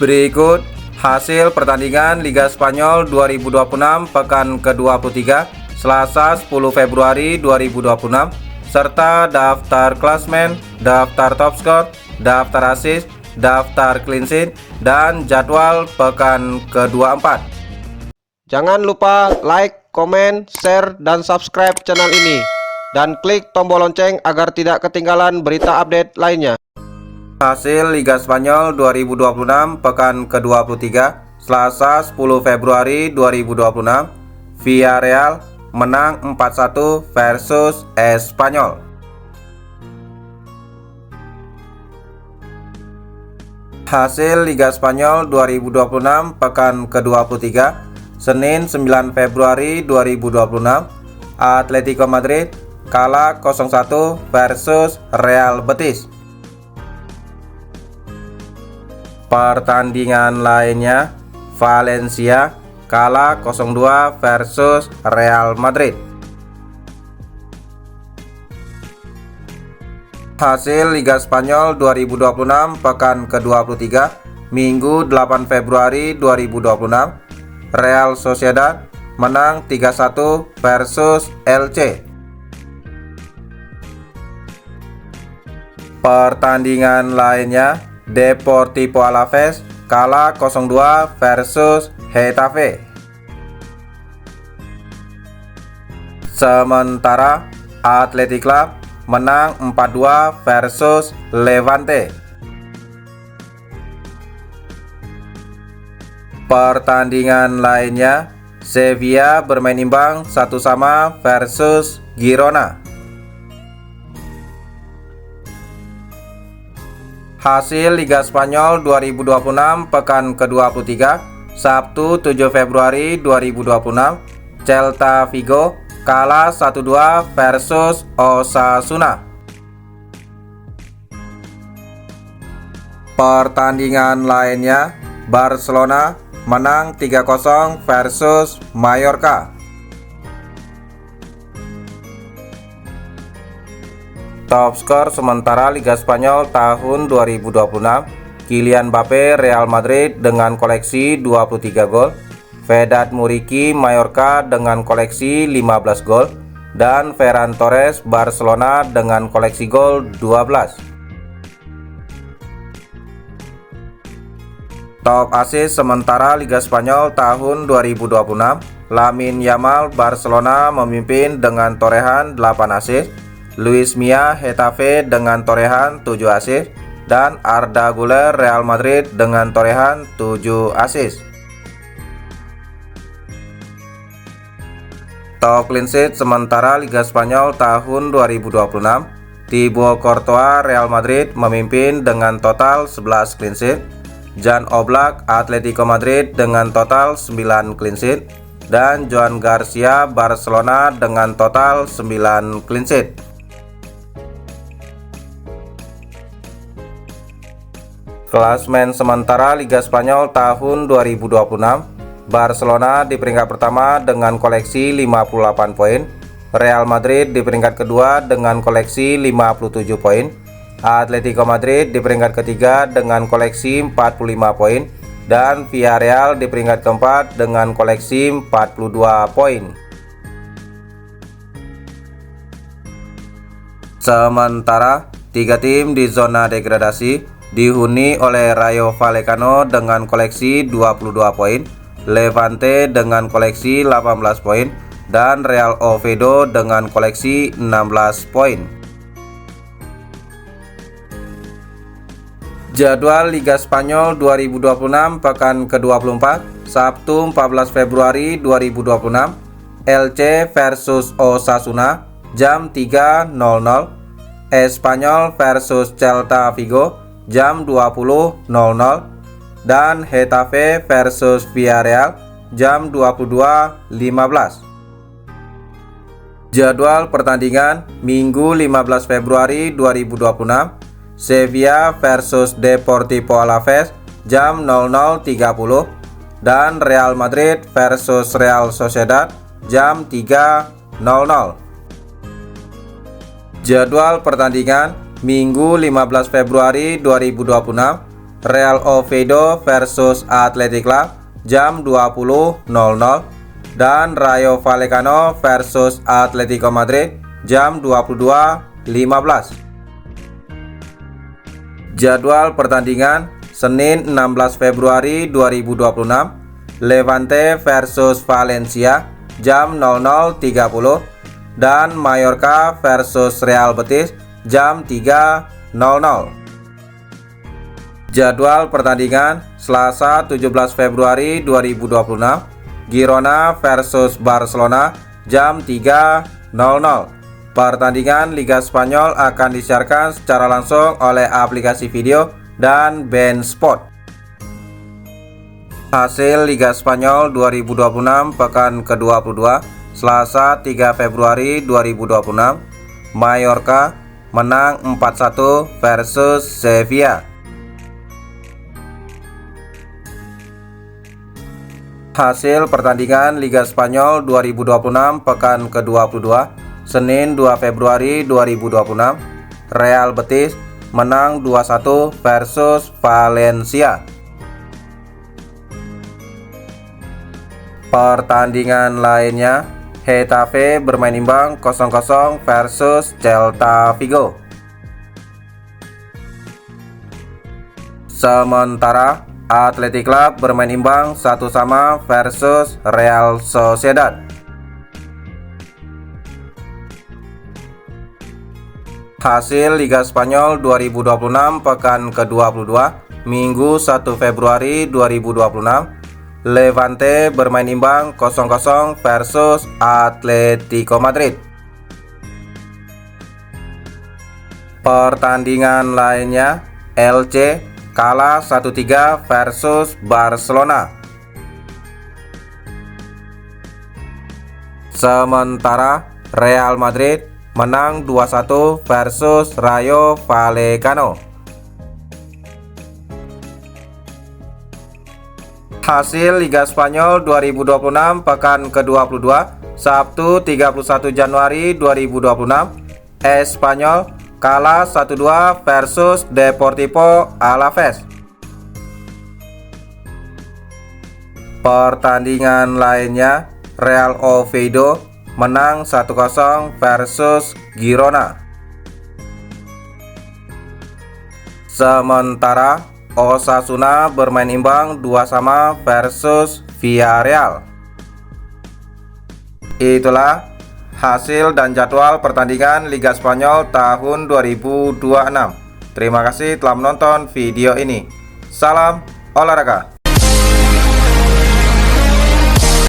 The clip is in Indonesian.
Berikut hasil pertandingan Liga Spanyol 2026 pekan ke-23 Selasa 10 Februari 2026 serta daftar klasmen, daftar top skor, daftar assist, daftar clean sheet, dan jadwal pekan ke-24. Jangan lupa like, komen, share, dan subscribe channel ini dan klik tombol lonceng agar tidak ketinggalan berita update lainnya. Hasil Liga Spanyol 2026 pekan ke-23 Selasa 10 Februari 2026. Villarreal menang 4-1 versus Espanyol. Hasil Liga Spanyol 2026 pekan ke-23 Senin 9 Februari 2026. Atletico Madrid kalah 0-1 versus Real Betis. Pertandingan lainnya, Valencia kalah 0-2 versus Real Madrid. Hasil Liga Spanyol 2026 pekan ke-23 Minggu 8 Februari 2026. Real Sociedad menang 3-1 versus Elche. Pertandingan lainnya, Deportivo Alaves kalah 0-2 versus Getafe. Sementara Athletic Club menang 4-2 versus Levante. Pertandingan lainnya, Sevilla bermain imbang 1-1 versus Girona. Hasil Liga Spanyol 2026 pekan ke-23 Sabtu 7 Februari 2026. Celta Vigo kalah 1-2 versus Osasuna. Pertandingan lainnya, Barcelona menang 3-0 versus Mallorca. Top skor sementara Liga Spanyol tahun 2026, Kylian Mbappe Real Madrid dengan koleksi 23 gol, Vedat Muriqi Mallorca dengan koleksi 15 gol, dan Ferran Torres Barcelona dengan koleksi gol 12. Top assist sementara Liga Spanyol tahun 2026, Lamine Yamal Barcelona memimpin dengan torehan 8 assist, Luis Milla Getafe dengan torehan 7 assist, dan Arda Güler Real Madrid dengan torehan 7 assist. Top clean sheet sementara Liga Spanyol tahun 2026, Thibaut Courtois Real Madrid memimpin dengan total 11 clean sheet, Jan Oblak Atletico Madrid dengan total 9 clean sheet, dan Joan Garcia Barcelona dengan total 9 clean sheet. Klasmen sementara Liga Spanyol tahun 2026, Barcelona di peringkat pertama dengan koleksi 58 poin, Real Madrid di peringkat kedua dengan koleksi 57 poin, Atletico Madrid di peringkat ketiga dengan koleksi 45 poin, dan Villarreal di peringkat keempat dengan koleksi 42 poin. Sementara tiga tim di zona degradasi dihuni oleh Rayo Vallecano dengan koleksi 22 poin, Levante dengan koleksi 18 poin, dan Real Oviedo dengan koleksi 16 poin. Jadwal Liga Spanyol 2026 pekan ke-24 Sabtu 14 Februari 2026. Elche versus Osasuna jam 3.00, Espanyol versus Celta Vigo jam 20.00, dan Getafe versus Villarreal jam 22.15. Jadwal pertandingan Minggu 15 Februari 2026, Sevilla versus Deportivo Alaves jam 00.30, dan Real Madrid versus Real Sociedad jam 3.00. Jadwal pertandingan Minggu 15 Februari 2026, Real Oviedo versus Athletic Club jam 20.00 dan Rayo Vallecano versus Atletico Madrid jam 22.15. Jadwal pertandingan Senin 16 Februari 2026, Levante versus Valencia jam 00.30 dan Mallorca versus Real Betis jam 3.00. Jadwal pertandingan Selasa 17 Februari 2026, Girona versus Barcelona jam 3.00. Pertandingan Liga Spanyol akan disiarkan secara langsung oleh aplikasi video dan BeIN Sport. Hasil Liga Spanyol 2026 pekan ke-22 Selasa 3 Februari 2026, Mallorca menang 4-1 versus Sevilla. Hasil pertandingan Liga Spanyol 2026 pekan ke-22 Senin 2 Februari 2026, Real Betis menang 2-1 versus Valencia. Pertandingan lainnya, Getafe bermain imbang 0-0 versus Celta Vigo. Sementara Athletic Club bermain imbang 1-1 versus Real Sociedad. Hasil Liga Spanyol 2026 pekan ke-22 Minggu 1 Februari 2026, Levante bermain imbang 0-0 versus Atletico Madrid. Pertandingan lainnya, Elche kalah 1-3 versus Barcelona. Sementara Real Madrid menang 2-1 versus Rayo Vallecano. Hasil Liga Spanyol 2026 pekan ke-22 Sabtu 31 Januari 2026, Espanyol kalah 1-2 versus Deportivo Alaves. Pertandingan lainnya, Real Oviedo menang 1-0 versus Girona. Sementara Osasuna bermain imbang 2-2 versus Villarreal. Itulah hasil dan jadwal pertandingan Liga Spanyol tahun 2026. Terima kasih telah menonton video ini. Salam olahraga.